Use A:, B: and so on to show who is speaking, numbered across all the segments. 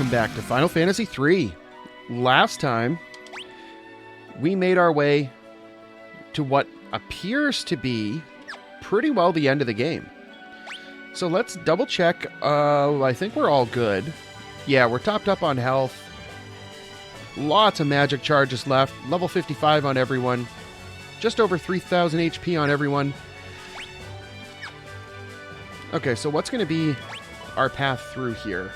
A: welcome back to Final Fantasy III. Last time, we made our way to what appears to be pretty well the end of the game. So let's double check. I think we're all good. Yeah, we're topped up on health. Lots of magic charges left. Level 55 on everyone. Just over 3,000 HP on everyone. Okay, so what's going to be our path through here?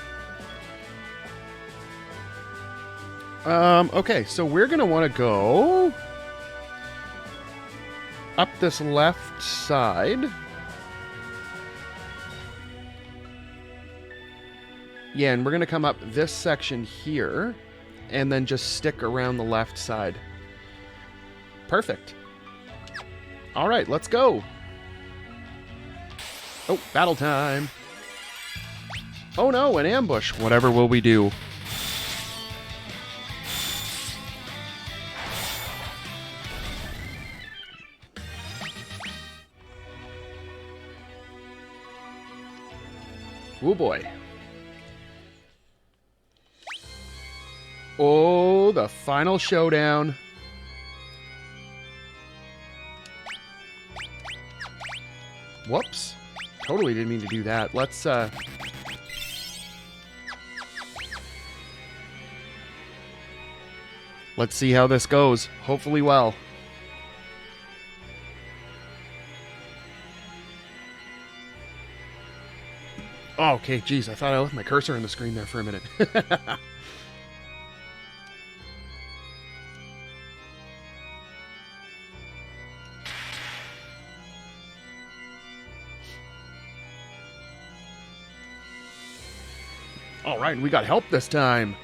A: Okay, so we're going to want to go up this left side. Yeah, and we're going to come up this section here and then just stick around the left side. Perfect. All right, let's go. Oh, battle time. Oh no, an ambush. Whatever will we do? Oh boy. Oh, the final showdown. Whoops. Totally didn't mean to do that. Let's see how this goes. Hopefully well. Oh, okay, geez, I thought I left my cursor on the screen there for a minute. All right, we got help this time.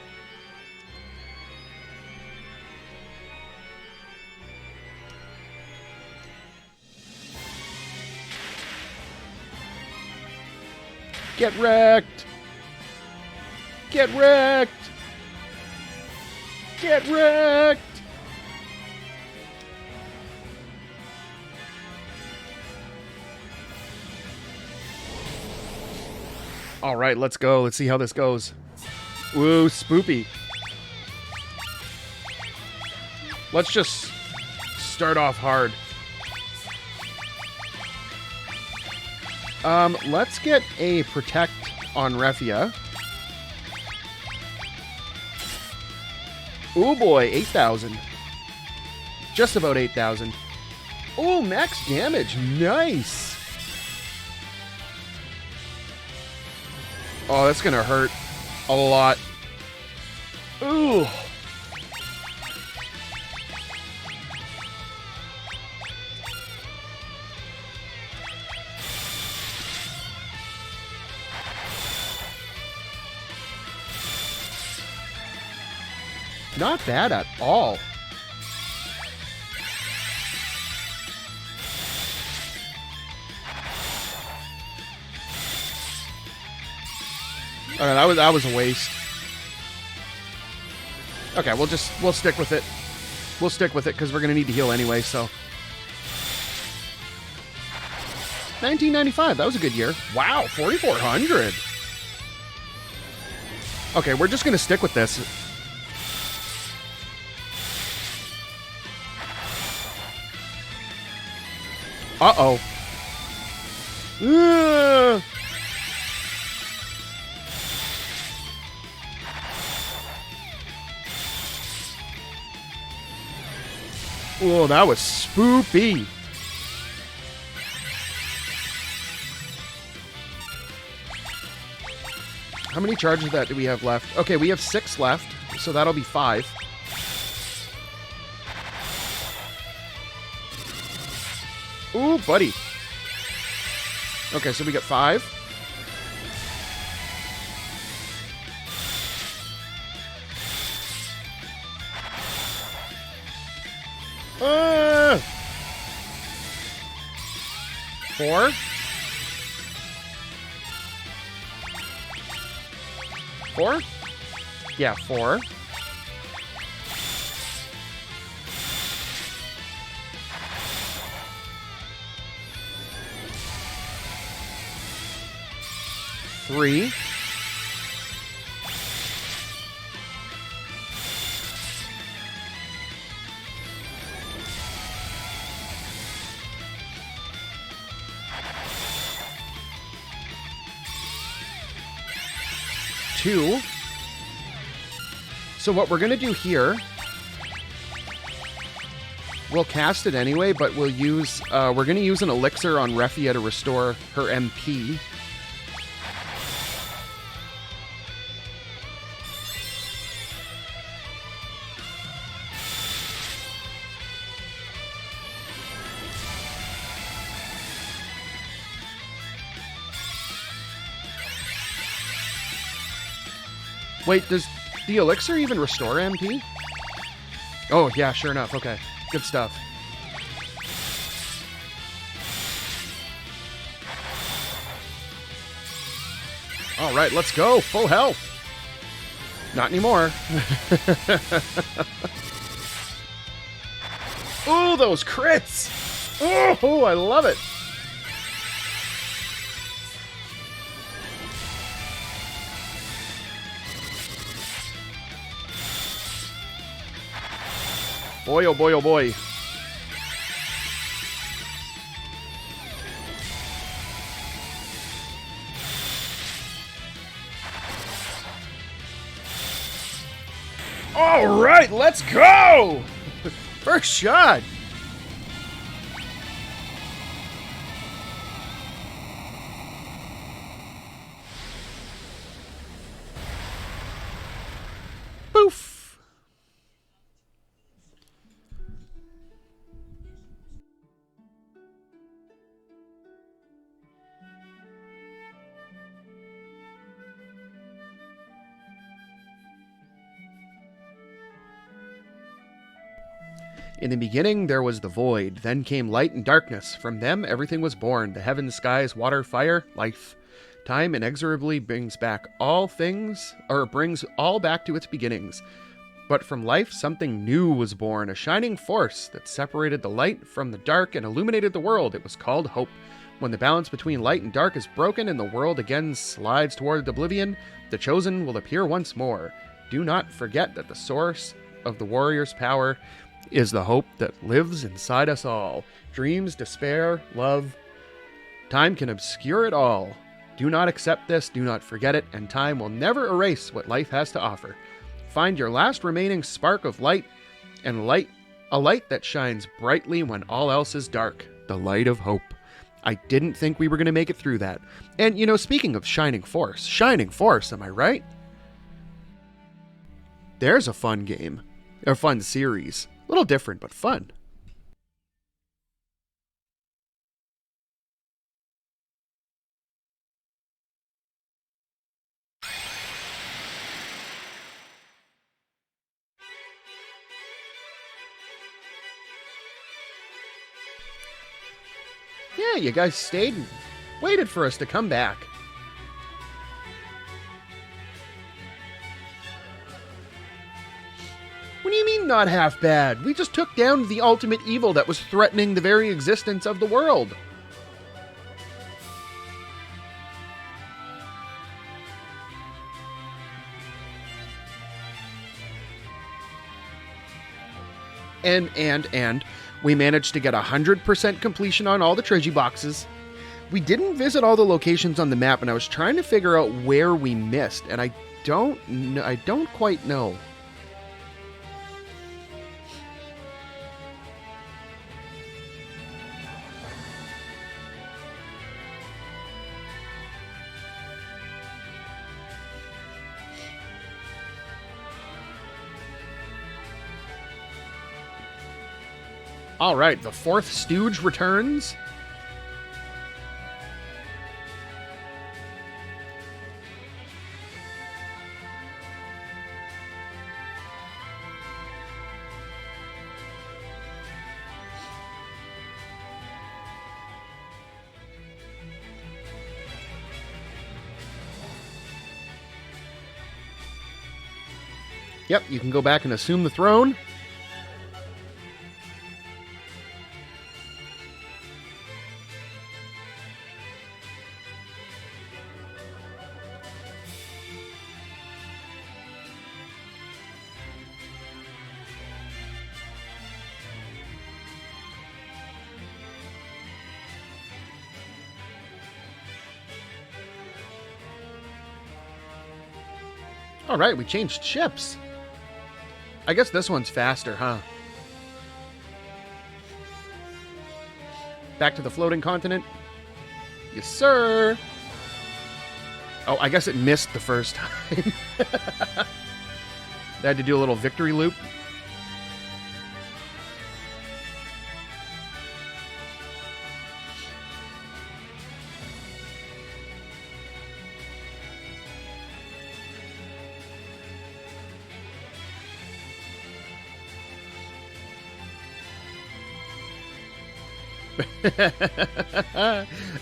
A: Get wrecked! Get wrecked! Get wrecked! All right, let's go. Let's see how this goes. Woo, spoopy. Let's just start off hard. Let's get a protect on Refia. Oh boy, 8,000. Just about 8,000. Oh, max damage. Nice. Oh, that's gonna hurt a lot. Ooh. Not bad at all. Okay, that was a waste. Okay, we'll stick with it. We'll stick with it because we're gonna need to heal anyway. So, 1995. That was a good year. Wow, 4,400. Okay, we're just gonna stick with this. Uh-oh. Oh, that was spoopy. How many charges of that do we have left? Okay, we have 6 left, so that'll be 5. Ooh, buddy. Okay, so we got 5. Ah! 4. 4? Yeah, 4. 3. 2. So what we're going to do here, we'll cast it anyway, but we're going to use an elixir on Refia to restore her MP. Wait, does the elixir even restore MP? Oh, yeah, sure enough. Okay, good stuff. All right, let's go. Full health. Not anymore. Oh, those crits. Oh, I love it. Boy, oh boy, oh boy. All right, let's go! First shot. Poof. In the beginning, there was the void. Then came light and darkness. From them, everything was born. The heavens, skies, water, fire, life. Time inexorably brings all back to its beginnings. But from life, something new was born, a shining force that separated the light from the dark and illuminated the world. It was called hope. When the balance between light and dark is broken and the world again slides toward oblivion, the chosen will appear once more. Do not forget that the source of the warrior's power is the hope that lives inside us all. Dreams, despair, love. Time can obscure it all. Do not accept this, do not forget it, and time will never erase what life has to offer. Find your last remaining spark of light, and a light that shines brightly when all else is dark. The light of hope. I didn't think we were going to make it through that. And, speaking of Shining Force, am I right? There's a fun game. A fun series. A little different, but fun. Yeah, you guys stayed and waited for us to come back. What do you mean not half bad? We just took down the ultimate evil that was threatening the very existence of the world. And we managed to get 100% completion on all the Treji boxes. We didn't visit all the locations on the map, and I was trying to figure out where we missed, and I don't quite know. All right, the fourth stooge returns. Yep, you can go back and assume the throne. All right, we changed ships. I guess this one's faster, huh? Back to the floating continent. Yes, sir. Oh, I guess it missed the first time. They had to do a little victory loop.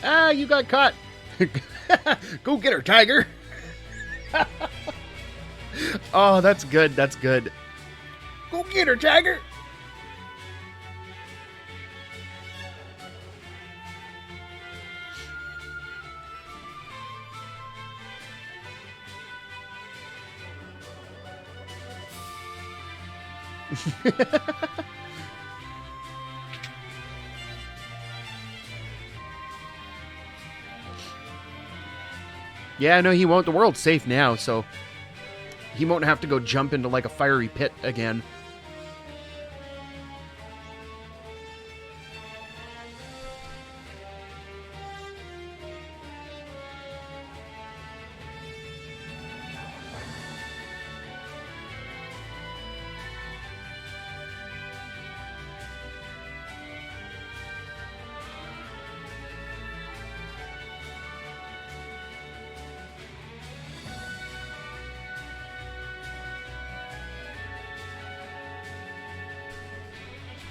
A: Ah, you got caught. Go get her, Tiger. Oh, that's good. That's good. Go get her, Tiger. Yeah, no, he won't. The world's safe now, so he won't have to go jump into like a fiery pit again.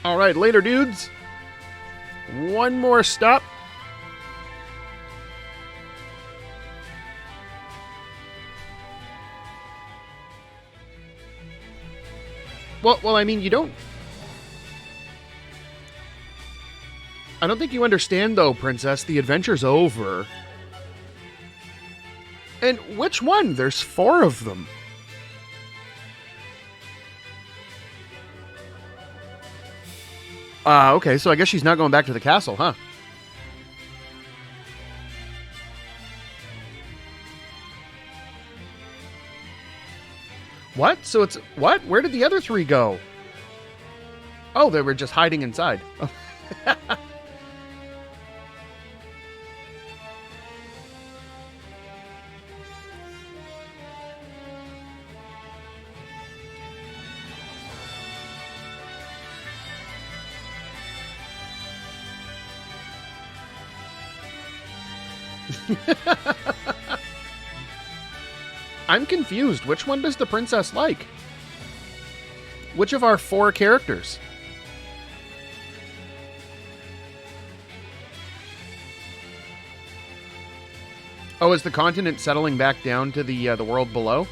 A: All right, later, dudes. One more stop. Well, I mean, you don't... I don't think you understand, though, Princess. The adventure's over. And which one? There's 4 of them. Okay, so I guess she's not going back to the castle, huh? What? So it's... What? Where did the other 3 go? Oh, they were just hiding inside. I'm confused. Which one does the princess like? Which of our 4 characters? Oh, is the continent settling back down to the world below?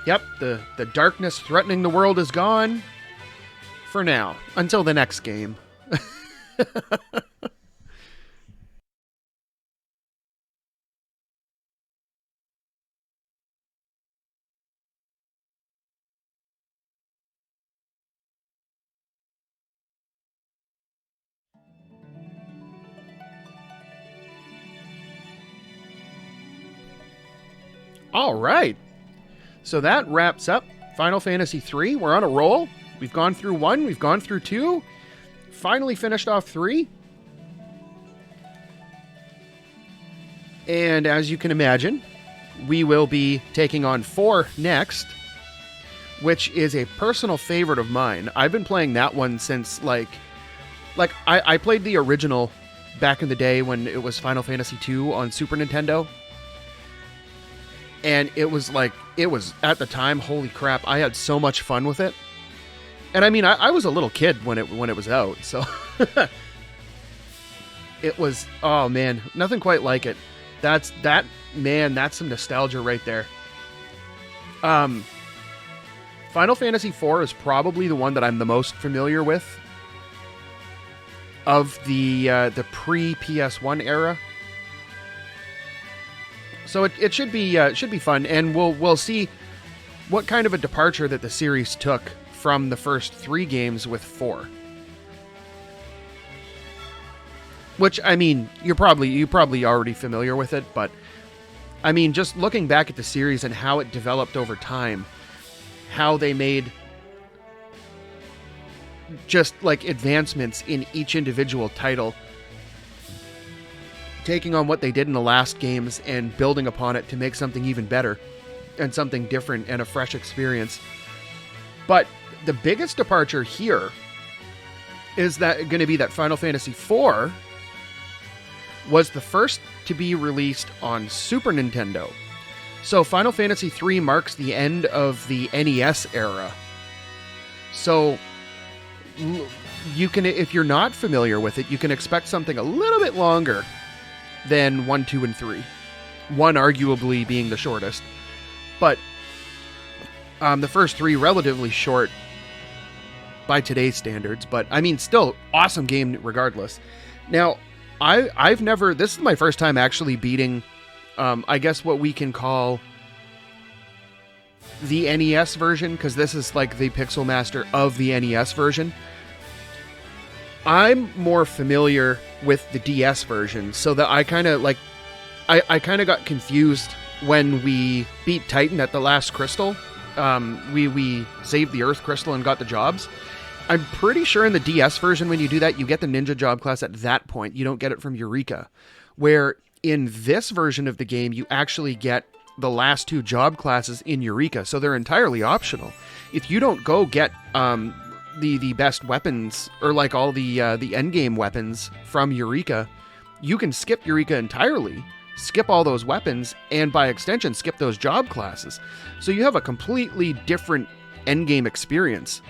A: Yep, the darkness threatening the world is gone. For now. Until the next game. All right. So that wraps up Final Fantasy III. We're on a roll. We've gone through 1, we've gone through 2, finally finished off 3. And as you can imagine, we will be taking on 4 next, which is a personal favorite of mine. I've been playing that one since, I played the original back in the day when it was Final Fantasy II on Super Nintendo. And it was at the time, holy crap, I had so much fun with it. And I mean, I was a little kid when it was out, so it was, oh man, nothing quite like it. That's some nostalgia right there. Final Fantasy IV is probably the one that I'm the most familiar with of the pre-PS1 era. So it should be fun, and we'll see what kind of a departure that the series took from the first 3 games with 4. Which, I mean, you're probably already familiar with it, but I mean, just looking back at the series and how it developed over time, how they made just like advancements in each individual title, taking on what they did in the last games and building upon it to make something even better and something different and a fresh experience. But the biggest departure here is that going to be that Final Fantasy IV was the first to be released on Super Nintendo. So Final Fantasy III marks the end of the NES era. So you can, if you're not familiar with it, you can expect something a little bit longer than 1, 2, and 3. 1 arguably being the shortest. But the first 3 relatively short by today's standards. But I mean, still awesome game regardless. Now, I've never, this is my first time actually beating, I guess what we can call the NES version, because this is like the Pixel Master of the NES version. I'm more familiar with the DS version, so that I kind of like, I kind of got confused when we beat Titan at the last crystal. We saved the Earth Crystal and got the jobs. I'm pretty sure in the DS version, when you do that, you get the Ninja Job class at that point. You don't get it from Eureka. Where in this version of the game, you actually get the last 2 job classes in Eureka, so they're entirely optional. If you don't go get the best weapons, or like all the endgame weapons from Eureka, you can skip Eureka entirely, skip all those weapons, and by extension, skip those job classes. So you have a completely different endgame experience.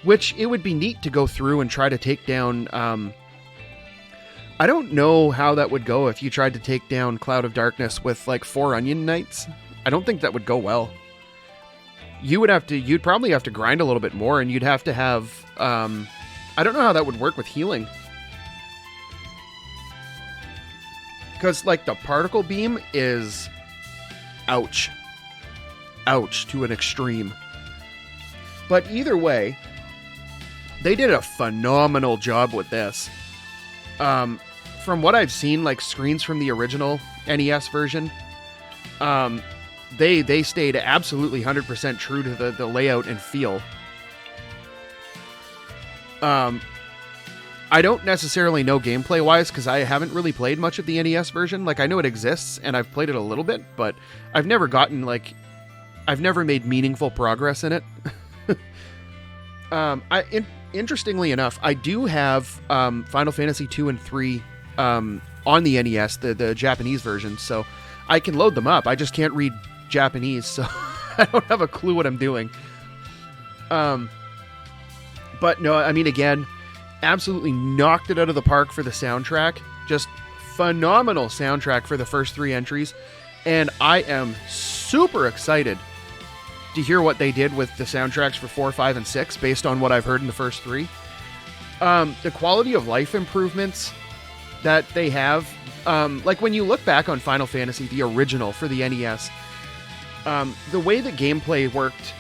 A: Which it would be neat to go through and try to take down. I don't know how that would go if you tried to take down Cloud of Darkness with like 4 Onion Knights. I don't think that would go well. You'd probably have to grind a little bit more, and you'd have to have. I don't know how that would work with healing. Because like the particle beam is, ouch to an extreme. But either way, they did a phenomenal job with this. From what I've seen, like screens from the original NES version, they stayed absolutely 100% true to the layout and feel. I don't necessarily know gameplay-wise, because I haven't really played much of the NES version. Like, I know it exists, and I've played it a little bit, but I've never made meaningful progress in it. Interestingly enough, I do have Final Fantasy 2 and 3 on the NES, the Japanese version, so I can load them up. I just can't read Japanese, so I don't have a clue what I'm doing. But no, I mean, again, absolutely knocked it out of the park for the soundtrack. Just phenomenal soundtrack for the first 3 entries, and I am super excited to hear what they did with the soundtracks for 4, 5, and 6 based on what I've heard in the first 3. The quality of life improvements that they have, like when you look back on Final Fantasy, the original for the NES, the way the gameplay worked,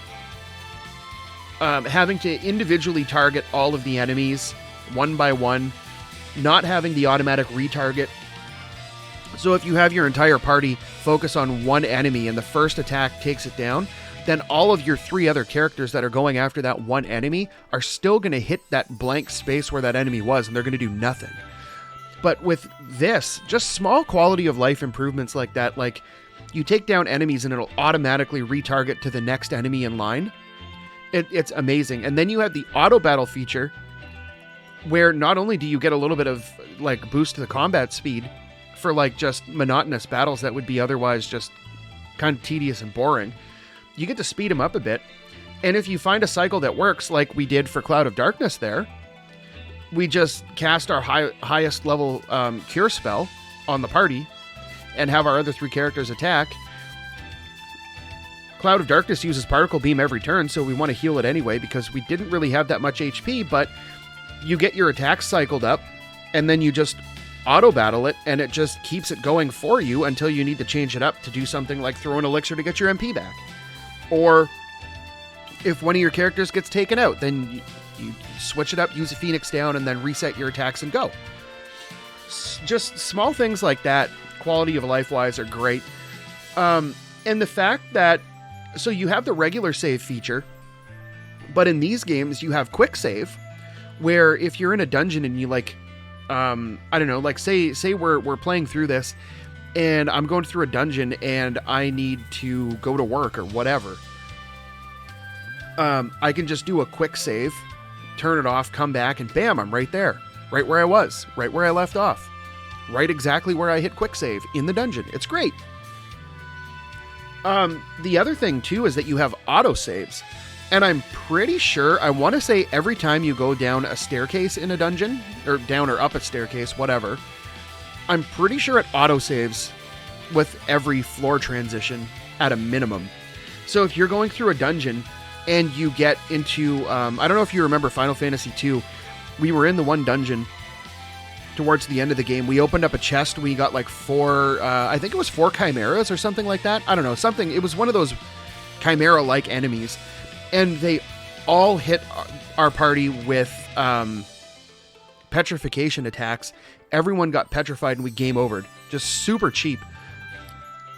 A: having to individually target all of the enemies one by one, not having the automatic retarget. So if you have your entire party focus on one enemy and the first attack takes it down, then all of your 3 other characters that are going after that one enemy are still going to hit that blank space where that enemy was, and they're going to do nothing. But with this, just small quality of life improvements like that, like you take down enemies and it'll automatically retarget to the next enemy in line. It's amazing. And then you have the auto battle feature, where not only do you get a little bit of like boost to the combat speed for like just monotonous battles that would be otherwise just kind of tedious and boring, you get to speed them up a bit. And if you find a cycle that works, like we did for Cloud of Darkness there, we just cast our highest level cure spell on the party and have our other 3 characters attack. Cloud of Darkness uses Particle Beam every turn, so we want to heal it anyway because we didn't really have that much HP, but you get your attacks cycled up, and then you just auto battle it, and it just keeps it going for you until you need to change it up to do something like throw an elixir to get your MP back. Or if one of your characters gets taken out, then you switch it up, use a Phoenix down, and then reset your attacks and go. Just small things like that, quality of life wise, are great. And the fact that, so you have the regular save feature, but in these games you have quick save, where if you're in a dungeon and you like, I don't know, like say we're playing through this and I'm going through a dungeon and I need to go to work or whatever. I can just do a quick save, turn it off, come back, and bam, I'm right there. Right where I was, right where I left off. Right exactly where I hit quick save in the dungeon. It's great. The other thing too is that you have auto saves. And I'm pretty sure, I want to say every time you go down a staircase in a dungeon, or down or up a staircase, whatever, I'm pretty sure it auto saves with every floor transition at a minimum. So if you're going through a dungeon and you get into, I don't know if you remember Final Fantasy II, we were in the one dungeon towards the end of the game. We opened up a chest, we got like 4, I think it was 4 chimeras or something like that. I don't know, something, it was one of those chimera-like enemies. And they all hit our party with petrification attacks. Everyone got petrified and we game overed. Just super cheap.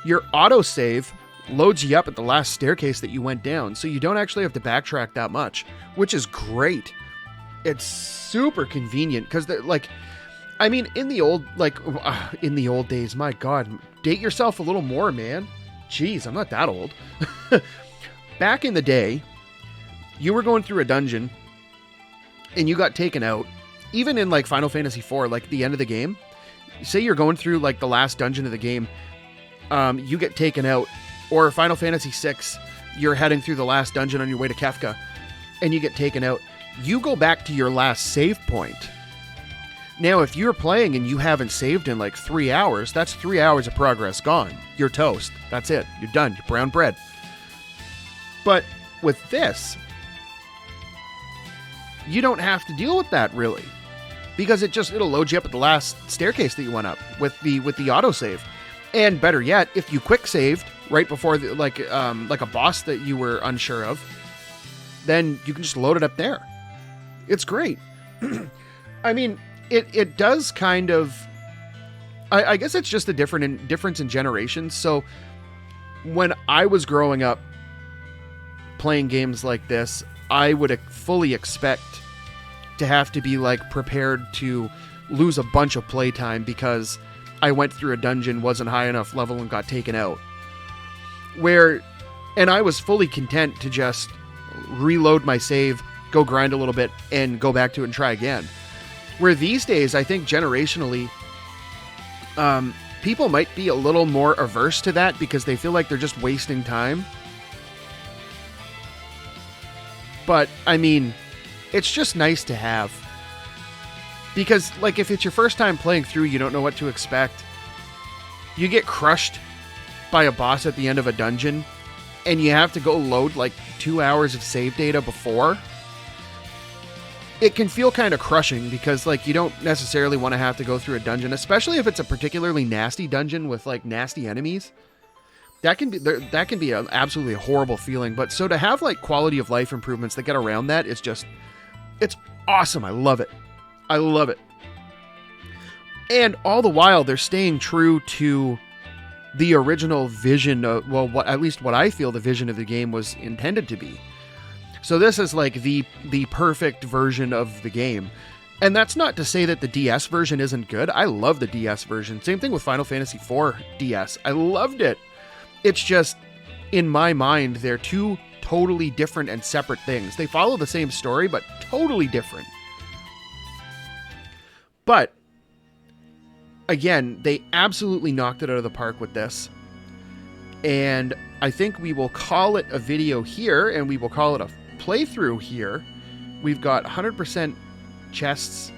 A: Your autosave loads you up at the last staircase that you went down, so you don't actually have to backtrack that much, which is great. It's super convenient because, like, I mean, in the old days, my God, date yourself a little more, man. Jeez, I'm not that old. Back in the day, you were going through a dungeon and you got taken out. Even in like Final Fantasy IV, like the end of the game, say you're going through like the last dungeon of the game, you get taken out. Or Final Fantasy VI, you're heading through the last dungeon on your way to Kefka and you get taken out. You go back to your last save point. Now, if you're playing and you haven't saved in like 3 hours, that's 3 hours of progress gone. You're toast. That's it. You're done. You're brown bread. But with this, you don't have to deal with that really, because it'll load you up at the last staircase that you went up with the autosave. And better yet, if you quick saved right before like a boss that you were unsure of, then you can just load it up there. It's great. I mean, it does kind of, I guess it's just a difference in generations. So when I was growing up playing games like this, I would fully expect to have to be like prepared to lose a bunch of playtime because I went through a dungeon, wasn't high enough level, and got taken out. And I was fully content to just reload my save, go grind a little bit, and go back to it and try again. Where these days, I think generationally, people might be a little more averse to that because they feel like they're just wasting time. But, I mean, it's just nice to have. Because, like, if it's your first time playing through, you don't know what to expect. You get crushed by a boss at the end of a dungeon, and you have to go load, like, 2 hours of save data before. It can feel kind of crushing because, like, you don't necessarily want to have to go through a dungeon, especially if it's a particularly nasty dungeon with, like, nasty enemies. That can be an absolutely horrible feeling. But so to have like quality of life improvements that get around that, it's awesome. I love it. I love it. And all the while they're staying true to the original vision of, well, at least what I feel the vision of the game was intended to be. So this is like the perfect version of the game. And that's not to say that the DS version isn't good. I love the DS version. Same thing with Final Fantasy IV DS. I loved it. It's just, in my mind, they're two totally different and separate things. They follow the same story, but totally different. But, again, they absolutely knocked it out of the park with this. And I think we will call it a video here, and we will call it a playthrough here. We've got 100% chests.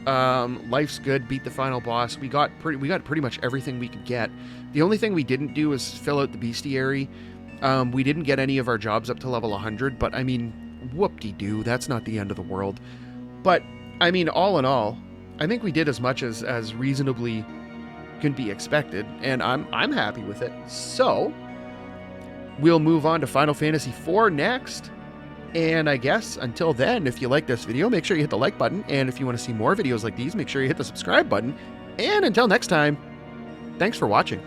A: Life's good. Beat the final boss. We got pretty much everything we could get. The only thing we didn't do is fill out the bestiary. We didn't get any of our jobs up to level 100, but I mean, whoop-de-doo, that's not the end of the world. But, I mean, all in all, I think we did as much as reasonably can be expected, and I'm happy with it. So we'll move on to Final Fantasy IV next. And I guess until then, if you like this video, make sure you hit the like button. And if you want to see more videos like these, make sure you hit the subscribe button. And until next time, thanks for watching.